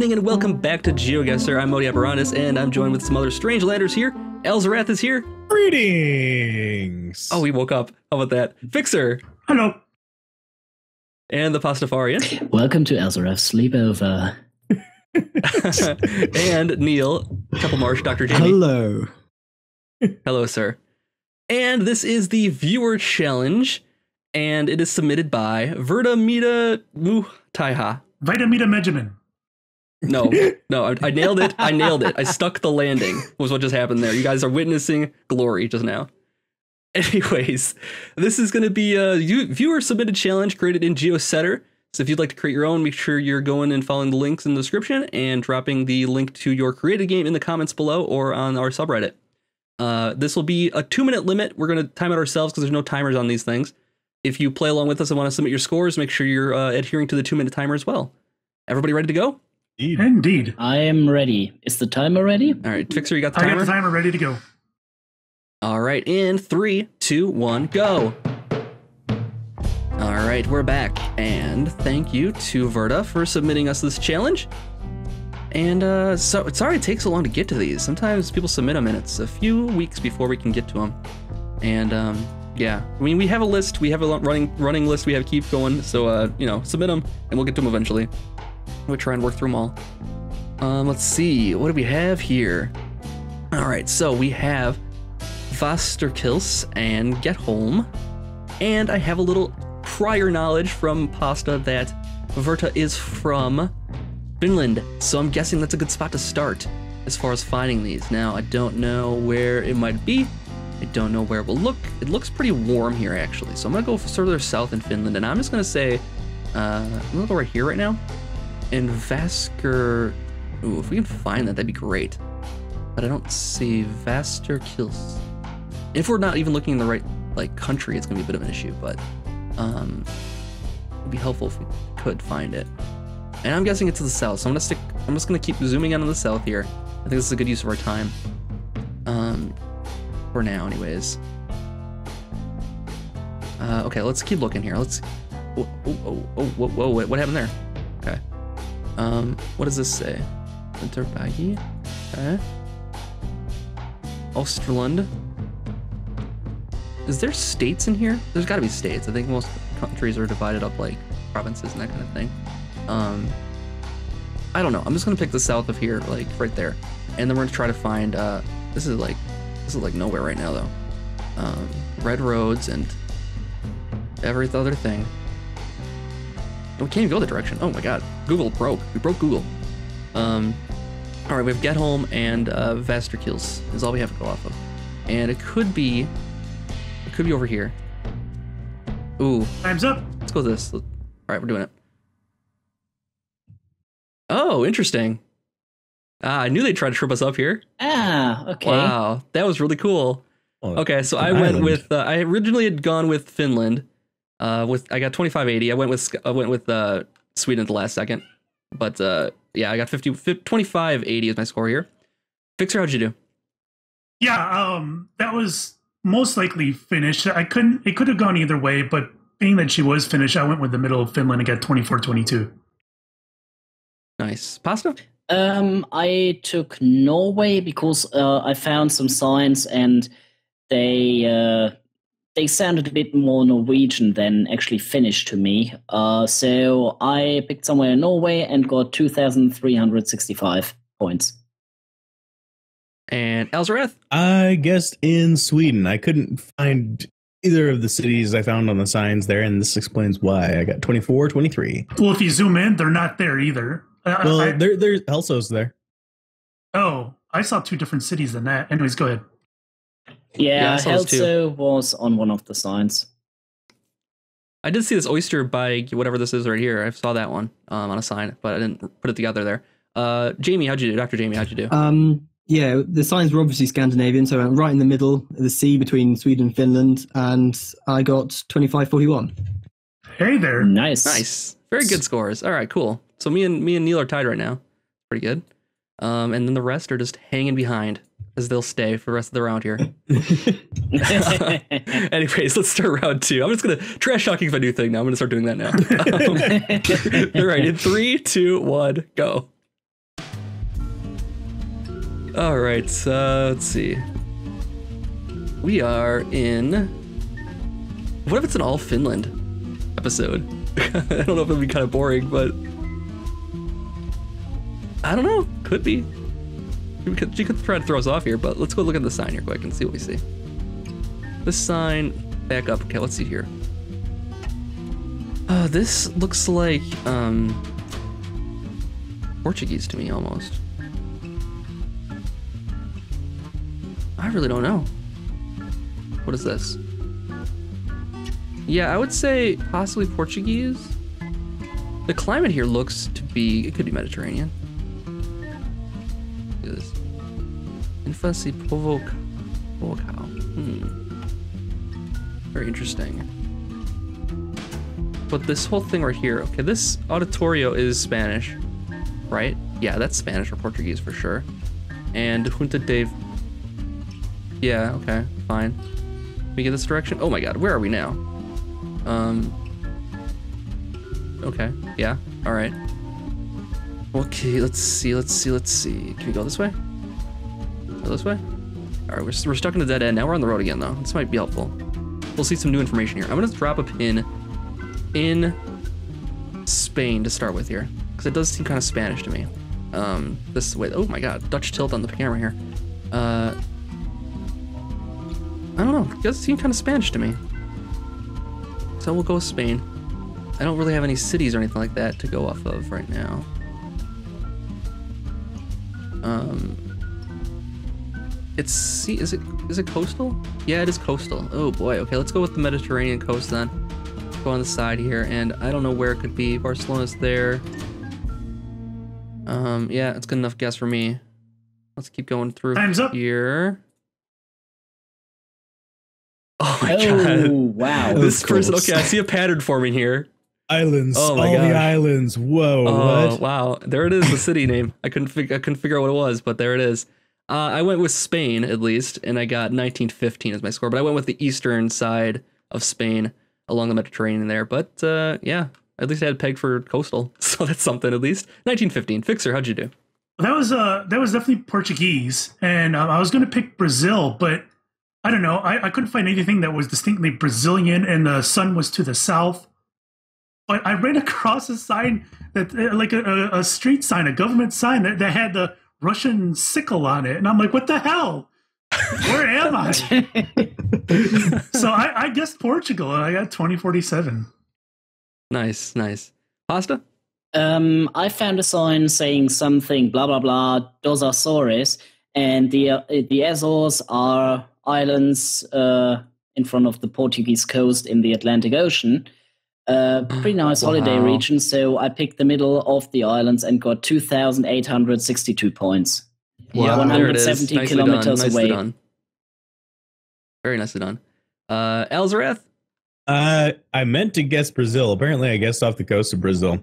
evening and welcome back to Geoguessr. I'm Modi Aparanis and I'm joined with some other strange landers here. Elzarath is here. Greetings! Oh, we woke up. How about that? Fixer. Hello. And the Pastafarian. Welcome to Elzarath's sleepover. And Neil, Couple Marsh, Dr. Jamie. Hello. Hello, sir. And this is the viewer challenge, and it is submitted by Verta Mita Mutaiha. Vitamita Mejamin. No, I nailed it. I stuck the landing, was what just happened there. You guys are witnessing glory just now. Anyways, this is going to be a viewer-submitted challenge created in Geoguessr. So if you'd like to create your own, make sure you're going and following the links in the description and dropping the link to your created game in the comments below or on our subreddit. This will be a 2-minute limit. We're going to time it ourselves because there's no timers on these things. If you play along with us and want to submit your scores, make sure you're adhering to the 2-minute timer as well. Everybody ready to go? Indeed. I am ready. Is the timer ready? All right, Fixer, you got the I timer? got the timer ready to go. All right, in 3, 2, 1, go. All right, we're back. And thank you to Verta for submitting us this challenge. And so sorry it takes so long to get to these. Sometimes people submit them and it's a few weeks before we can get to them. And yeah, I mean, we have a list. We have a running list we have to keep going. So, you know, submit them and we'll get to them eventually. We'll try and work through them all. Let's see. What do we have here? All right, so we have Vasterkils and Get Home. And I have a little prior knowledge from Pasta that Verta is from Finland. So I'm guessing that's a good spot to start as far as finding these. Now, I don't know where it might be. I don't know where it will look. It looks pretty warm here, actually. So I'm going to go further south in Finland. And I'm just going to say, I'm going to go right here right now. And Vasker... Ooh, if we can find that, that'd be great. But I don't see Vasterkils. If we're not even looking in the right like country, it's going to be a bit of an issue. But it'd be helpful if we could find it. And I'm guessing it's to the south. So I'm just going to keep zooming in on the south here. I think this is a good use of our time. For now, anyways. Okay, let's keep looking here. Let's... Whoa, wait, what happened there? Okay. What does this say? Winterbaggy? Okay. Osterland. Is there states in here? There's gotta be states. I think most countries are divided up like provinces and that kind of thing. I don't know. I'm just gonna pick the south of here, like right there. And then we're gonna try to find, this is like nowhere right now though. Red roads and every other thing. We can't even go the direction. Oh my god. Google broke. We broke Google. All right, we have Get Home and Vasterkils is all we have to go off of. And it could be over here. Ooh. Time's up. Let's go with this. All right, we're doing it. Oh, interesting. I knew they'd try to trip us up here. Ah, okay. Wow, that was really cool. Oh, okay, so I went with, I originally had gone with Finland. I got 2580. I went with Sweden at the last second, but yeah, I got 2580 is my score here. Fixer, how'd you do? Yeah, that was most likely Finnish. It could have gone either way, but being that she was Finnish, I went with the middle of Finland and got 2422. Nice. Pasta? I took Norway because I found some signs and they sounded a bit more Norwegian than actually Finnish to me. So I picked somewhere in Norway and got 2,365 points. And Elzarath? I guessed in Sweden. I couldn't find either of the cities I found on the signs there, and this explains why. I got 2423. Well, if you zoom in, they're not there either. Well, there's Elso's there. Oh, I saw two different cities than that. Anyways, go ahead. Yeah, I saw those too. Helso was on one of the signs. I did see this oyster by whatever this is right here. I saw that one on a sign, but I didn't put it together there. Jamie, how'd you do? Dr. Jamie, how'd you do? Yeah, the signs were obviously Scandinavian, so I'm right in the middle of the sea between Sweden and Finland, and I got 2541. Hey there. Nice. Nice. Very good scores. All right, cool. So me and Neil are tied right now. Pretty good. And then the rest are just hanging behind as they'll stay for the rest of the round here. Anyways, let's start round 2. I'm just going to trash talking is my new thing now. I'm going to start doing that now. All right, in 3, 2, 1, go. All right, let's see. We are in. What if it's an all Finland episode? I don't know if it'll be kind of boring, but I don't know. Could be. She could try to throw us off here, but let's go look at the sign here quick and see what we see. This sign, back up. Okay, let's see here. This looks like Portuguese to me almost. I really don't know. What is this? Yeah, I would say possibly Portuguese. The climate here looks to be, it could be Mediterranean. Look at this. Infancy Povocao. Very interesting. But this whole thing right here, okay, this auditorio is Spanish, right? Yeah, that's Spanish or Portuguese for sure. And Junta de... Yeah, okay, fine. We get this direction? Oh my god, where are we now? Okay, yeah, alright. Okay, let's see. Can we go this way? Go this way? Alright, we're stuck in a dead end. Now we're on the road again, though. This might be helpful. We'll see some new information here. I'm gonna drop a pin in Spain to start with here, because it does seem kind of Spanish to me. This way. Oh my god, Dutch tilt on the camera here. I don't know. It does seem kind of Spanish to me. So we'll go with Spain. I don't really have any cities or anything like that to go off of right now. Is it coastal? Yeah, it is coastal. Oh boy. Okay, let's go with the Mediterranean coast then. Go on the side here, and I don't know where it could be. Barcelona's there. Yeah, it's good enough guess for me. Let's keep going through here. Oh my god. Wow. This person, okay, I see a pattern forming here. Islands. Oh my all gosh. the islands. Whoa. Oh, What? wow. There it is, the city name. I couldn't figure out what it was, but there it is. I went with Spain at least, and I got 1915 as my score, but I went with the eastern side of Spain along the Mediterranean there. But yeah, at least I had pegged for coastal, so that's something at least. 1915. Fixer, how'd you do? That was definitely Portuguese, and I was going to pick Brazil, but I don't know. I couldn't find anything that was distinctly Brazilian, and the sun was to the south. But I ran across a sign that, like a street sign, a government sign that had the Russian sickle on it, and I'm like, what the hell? Where am I? So I guessed Portugal, and I got 2047. Nice. Pasta? I found a sign saying something blah blah blah dos Açores, and the Azores are islands in front of the Portuguese coast in the Atlantic Ocean. Pretty nice holiday region, so I picked the middle of the islands and got 2,862 points. Wow. 170 Nicely kilometers done. away. Done. Very nicely done. Elzarath? I meant to guess Brazil. Apparently, I guessed off the coast of Brazil.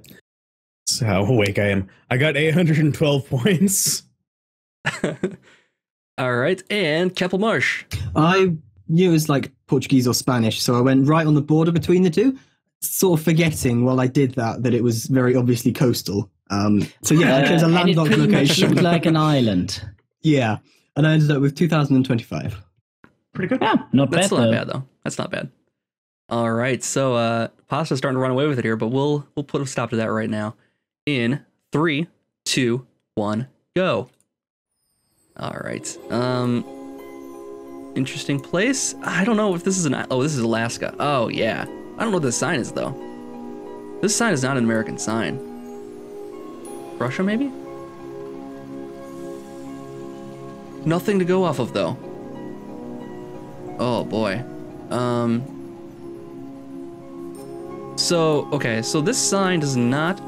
That's how awake I am. I got 812 points. All right, and Keppelmarsh. I knew it was like Portuguese or Spanish, so I went right on the border between the two, sort of forgetting while I did that it was very obviously coastal. So yeah, I chose a landlocked and it pretty much location. looked like an island. Yeah, and I ended up with 2025. Pretty good. Yeah, not That's bad still though. not bad though. That's not bad. All right, so Pasta's starting to run away with it here, but we'll put a stop to that right now. In 3, 2, 1, go. All right. Interesting place. I don't know if this is this is Alaska. Oh yeah. I don't know what this sign is though. This sign is not an American sign. Russia maybe? Nothing to go off of though. Oh boy. So this sign is not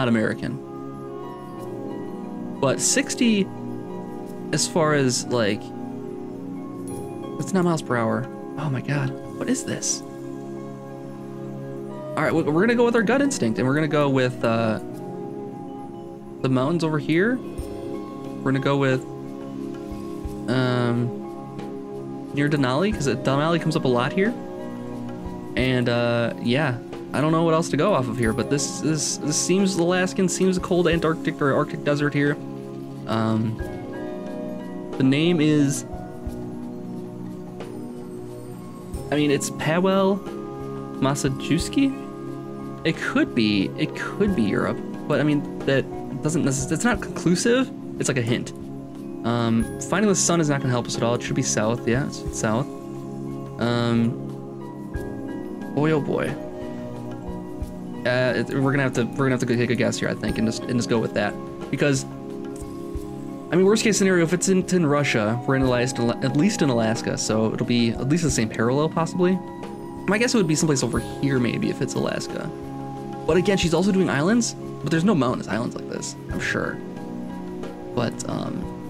American. But 60 as far as like, it's not miles per hour. Oh my god, what is this? All right, we're gonna go with our gut instinct, and we're gonna go with the mountains over here. We're gonna go with near Denali, because Denali comes up a lot here. And yeah, I don't know what else to go off of here, but this seems Alaskan, seems a cold Antarctic or Arctic desert here. The name is... I mean, it's Paweł Massajuski? It could be Europe, but I mean, that doesn't necessarily... It's not conclusive. It's like a hint. Finding the sun is not going to help us at all. It should be south. Yeah, it's south. Boy, oh boy. We're gonna have to take a guess here, I think, and just go with that, because I mean, worst case scenario, if it's in Russia, we're in at least in Alaska, so it'll be at least the same parallel, possibly. My guess it would be someplace over here, maybe, if it's Alaska. But again, she's also doing islands, but there's no mountainous islands like this, I'm sure. But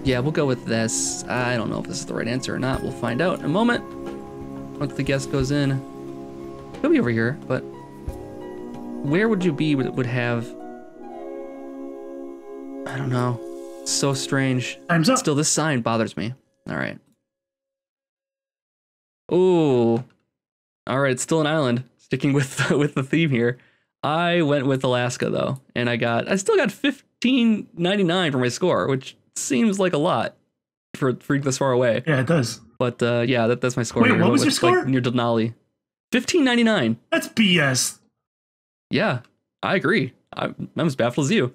yeah, we'll go with this. I don't know if this is the right answer or not. We'll find out in a moment. Once the guess goes in, it'll be over here, but where would you be would have, I don't know. So strange. Time's up. Still, this sign bothers me. All right. Ooh. All right, it's still an island. Sticking with the theme here. I went with Alaska though, and I still got 1599 for my score, which seems like a lot for this far away. Yeah, it does. But yeah, that's my score. Wait, here. what was your score? Like near Denali. 1599. That's BS. Yeah, I agree. I'm as baffled as you.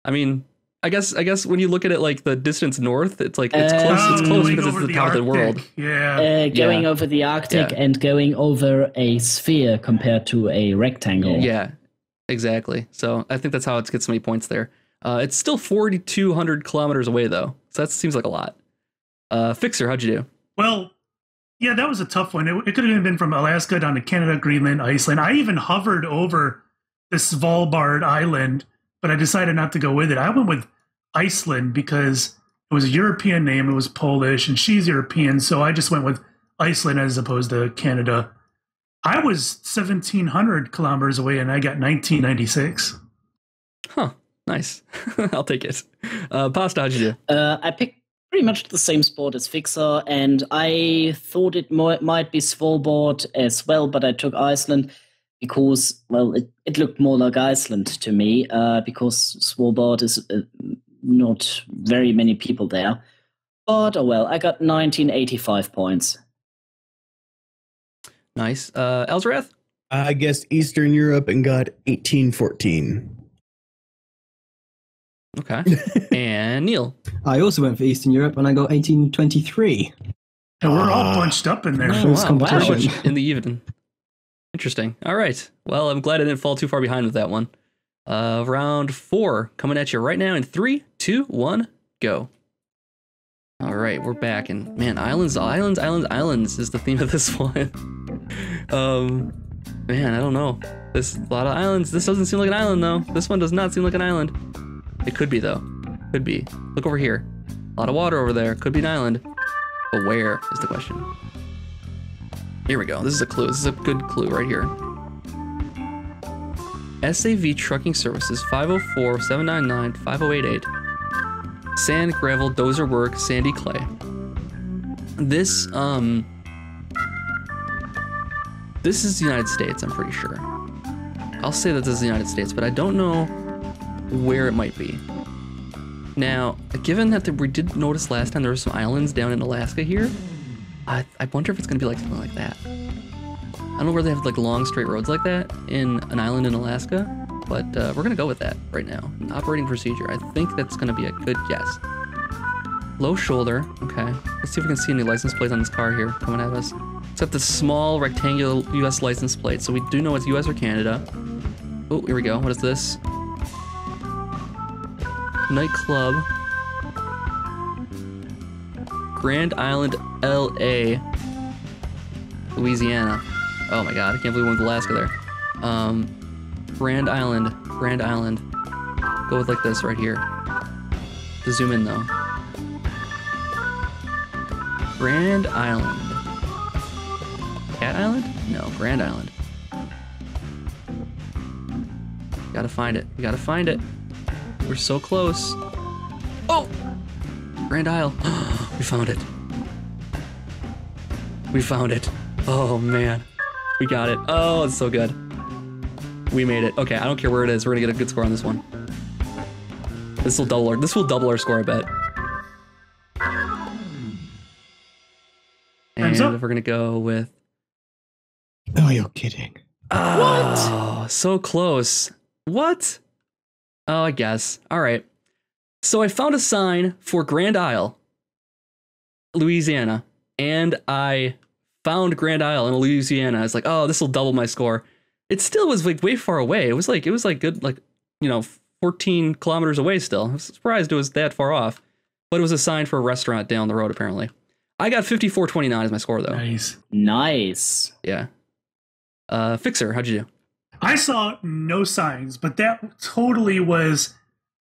I mean, I guess when you look at it like the distance north, it's like it's close because it's the top of the world. Yeah. Going over the Arctic and going over a sphere compared to a rectangle. Yeah, exactly. So I think that's how it gets so many points there. It's still 4,200 kilometers away though, so that seems like a lot. Fixer, how'd you do? Well, yeah, that was a tough one. It could have been from Alaska down to Canada, Greenland, Iceland. I even hovered over the Svalbard island, but I decided not to go with it. I went with Iceland because it was a European name. It was Polish, and she's European, so I just went with Iceland as opposed to Canada. I was 1,700 kilometers away, and I got 1996. Huh. Nice. I'll take it. Pasta, how'd you do? I picked pretty much the same sport as Fixer, and I thought it might be Svalbard as well, but I took Iceland because, well, it looked more like Iceland to me, because Svalbard is not very many people there. But, oh well, I got 1985 points. Nice. Elzrath? I guessed Eastern Europe and got 1814. Okay. And Neil? I also went for Eastern Europe and I got 1823. And we're all bunched up in there. Close competition. In the even. Interesting. All right. Well, I'm glad I didn't fall too far behind with that one. Round 4 coming at you right now in 3, 2, 1, go. All right, we're back, and man, islands is the theme of this one. Man, I don't know. There's a lot of islands. This doesn't seem like an island though. This one does not seem like an island. It could be though. Could be. Look over here. A lot of water over there. Could be an island. But where is the question? Here we go. This is a clue. This is a good clue right here. SAV Trucking Services 504-799-5088. Sand, gravel, dozer work, sandy clay. This is the United States, I'm pretty sure. I'll say that this is the United States, but I don't know where it might be. Now, given that we did notice last time there were some islands down in Alaska here, I wonder if it's gonna be like something like that. I don't know where they have like long straight roads like that in an island in Alaska, but we're gonna go with that right now. Operating procedure, I think that's gonna be a good guess. Low shoulder, okay. Let's see if we can see any license plates on this car here coming at us. Except the small rectangular US license plate, so we do know it's US or Canada. Oh, here we go, what is this? Nightclub. Grand Island, LA. Louisiana. Oh my god, I can't believe we went to Alaska there. Grand Island. Go with like this right here. To zoom in though. Grand Island. Cat Island? No, Grand Island. Gotta find it. We gotta find it. We're so close. Oh! Grand Isle. We found it. We found it. Oh man. We got it. Oh, it's so good. We made it. Okay, I don't care where it is. We're gonna get a good score on this one. This will double our score, I bet. Time's and up. we're gonna go with. Oh, you're kidding. Oh, so close. What? Oh, I guess. All right. So I found a sign for Grand Isle, Louisiana, and I found Grand Isle in Louisiana. I was like, oh, this will double my score. It still was like way far away. It was like good, like, 14 kilometers away still. I was surprised it was that far off, but it was a sign for a restaurant down the road, apparently. I got 54.29 as my score, though. Nice. Yeah. Fixer, how'd you do? I saw no signs, but that totally was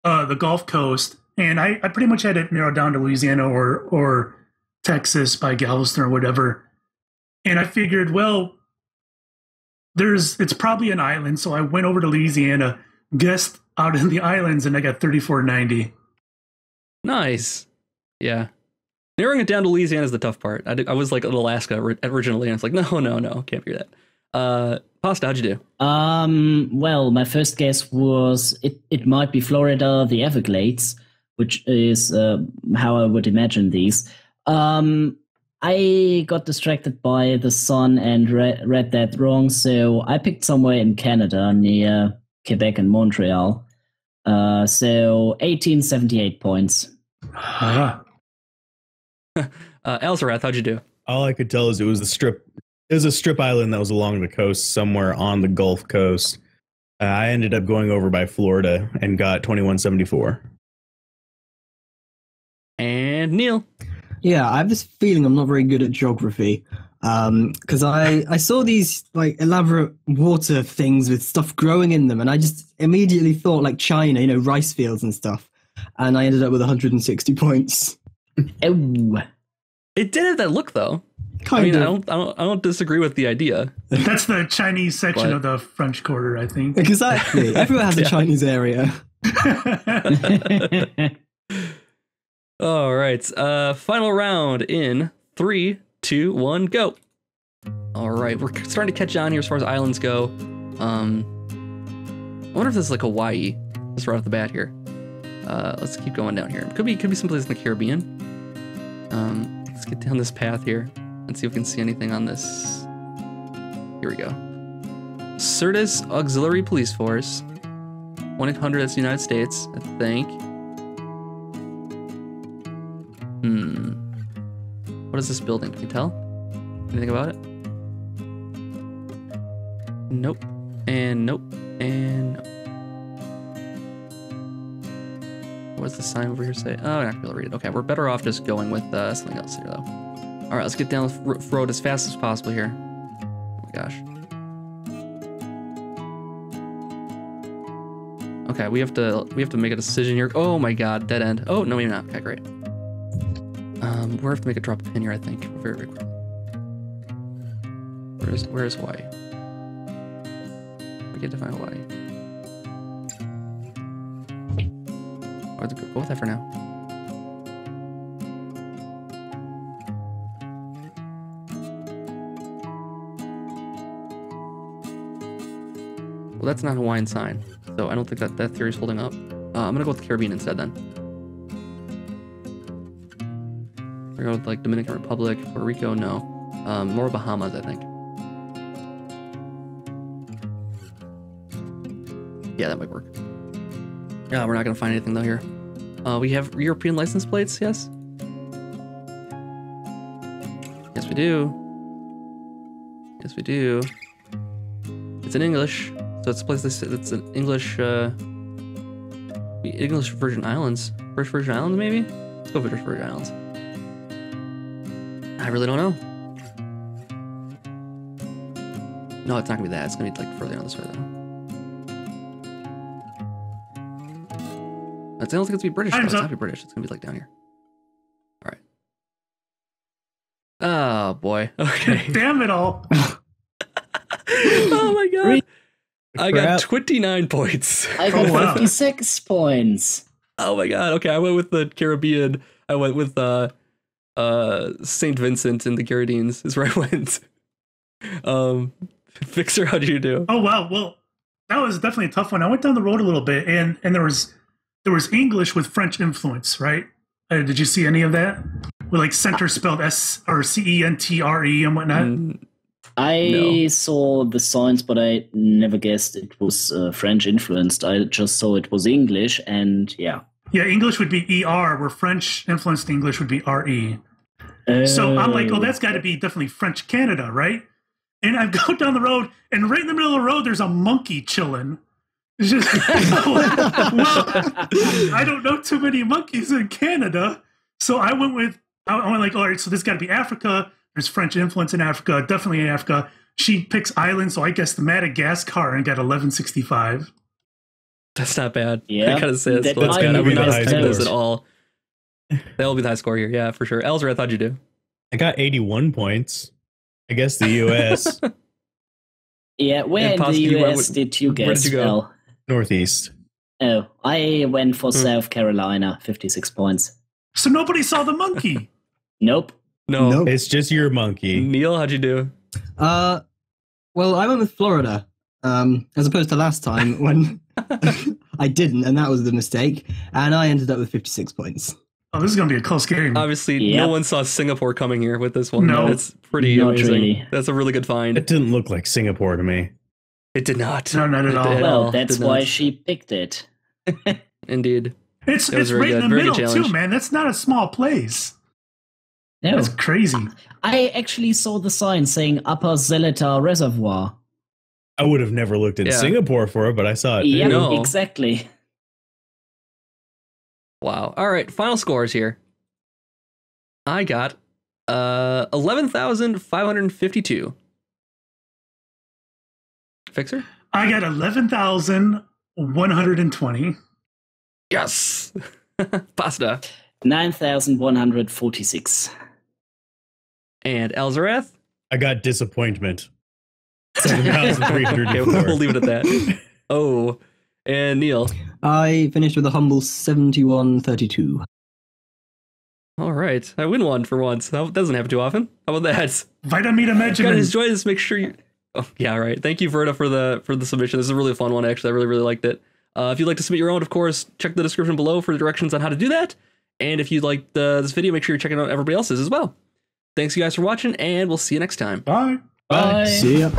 the Gulf Coast, and I pretty much had it narrowed down to Louisiana or Texas by Galveston or whatever. And I figured, well, it's probably an island, so I went over to Louisiana, guessed out in the islands, and I got 34.90. Nice. Yeah. Narrowing it down to Louisiana is the tough part. I was like in Alaska originally, and it's like, no, can't be that. Pasta, how'd you do? Well, my first guess was it might be Florida, the Everglades, which is how I would imagine these. I got distracted by the sun and read that wrong, so I picked somewhere in Canada near Quebec and Montreal. So 1878 points. Elzarath, how'd you do? All I could tell is it was a strip island that was along the coast somewhere on the Gulf Coast. I ended up going over by Florida and got 2174. And Neil. Yeah, I have this feeling I'm not very good at geography. Because I saw these like elaborate water things with stuff growing in them, and I just immediately thought like China, rice fields and stuff. And I ended up with 160 points. Oh. It did have that look, though. Kind of. I don't disagree with the idea. That's the Chinese section of the French Quarter, I think. Exactly. Everyone has a Chinese area. All right. Final round in 3, 2, 1, go. All right. We're starting to catch on here as far as islands go. I wonder if this is like Hawaii, just right off the bat here. Let's keep going down here. Could be someplace in the Caribbean. Let's get down this path here and see if we can see anything on this. Here we go. Certus Auxiliary Police Force. 1-800, that's the United States, I think. What is this building? Can you tell? Anything about it? Nope. And nope. And nope. What's the sign over here say? Oh, I'm not gonna be able to read it. Okay, we're better off just going with something else here, though. All right, let's get down the road as fast as possible here. Oh my gosh. Okay, we have to make a decision here. Oh my god, dead end. Oh no, maybe not. Okay, great. We have to make a drop pin here, I think, very, very quickly. Where is Hawaii? We get to find Hawaii. Go with that for now. Well, that's not a Hawaiian sign, so I don't think that theory is holding up. I'm gonna go with the Caribbean instead then. I'm gonna go with like Dominican Republic, Puerto Rico, no. More Bahamas, I think. Yeah, that might work. Yeah, we're not gonna find anything though here. We have European license plates, yes? Yes, we do. Yes, we do. It's in English, so it's a place that's an English Virgin Islands. British Virgin Islands, maybe? Let's go British Virgin Islands. I really don't know. No, it's not gonna be that. It's gonna be like further on this way though. I don't think it's gonna be British. It's not gonna be British. It's gonna be like down here. All right. Oh boy. Okay. Damn it all. Oh my god. I got 29 points. I got 56 points. Oh my god. Okay, I went with the Caribbean. I went with St. Vincent and the Grenadines is where I went. Fixer, how did you do? Oh wow. Well, that was definitely a tough one. I went down the road a little bit, and there was English with French influence, right? Did you see any of that? with like center spelled S or CENTRE and whatnot? I saw the signs, but I never guessed it was French influenced. I just saw it was English, and yeah. Yeah, English would be ER, where French influenced English would be RE. So I'm like, oh, that's got to be definitely French Canada, right? And I go down the road, and right in the middle of the road, there's a monkey chilling. It's just, well, I don't know too many monkeys in Canada, so I went like, all right, so this got to be Africa. There's French influence in Africa, definitely in Africa. She picks islands, so I guess the Madagascar and got 1165. That's not bad. Yeah, I gotta say that's gotta I would be not the high expect this score. at all. That will be the high score here. Yeah, for sure. Elzer, how'd you do? I got 81 points. I guess the U.S. Yeah, where And in the possibly, US did you where did guess, you go? Al? Northeast. Oh, I went for South Carolina, 56 points. So nobody saw the monkey. Nope. No. Nope. It's just your monkey. Neil, how'd you do? Well, I went with Florida, as opposed to last time when I didn't, and that was the mistake. And I ended up with 56 points. Oh, this is going to be a close game. Obviously, Yep. no one saw Singapore coming here with this one. No. It's pretty Not amazing. really. That's a really good find. It didn't look like Singapore to me. It did not. No, not at It all. did Well, not. that's Did why not. she picked it. Indeed. It's It was very right in good. the Very good middle, too, challenge. man. That's not a small place. No, That's crazy. I actually saw the sign saying Upper Seletar Reservoir. I would have never looked in Yeah. Singapore for it, but I saw it. Yeah, there. No. exactly. Wow. All right. Final scores here. I got 11,552. Fixer? I got 11,120. Yes. Pasta. 9,146. And Elzarath? I got disappointment. Okay, 7,304. we'll leave it at that. Oh, and Neil. I finished with a humble 71.32. All right, I win one for once. That doesn't happen too often. How about that? Vitamin If you guys Benjamin. enjoy this, make sure you. Oh, yeah, right. Thank you, Verda, for the submission. This is a really fun one. Actually, I really liked it. If you'd like to submit your own, of course, check the description below for the directions on how to do that. And if you liked this video, make sure you're checking out everybody else's as well. Thanks, you guys, for watching, and we'll see you next time. Bye. Bye. See ya.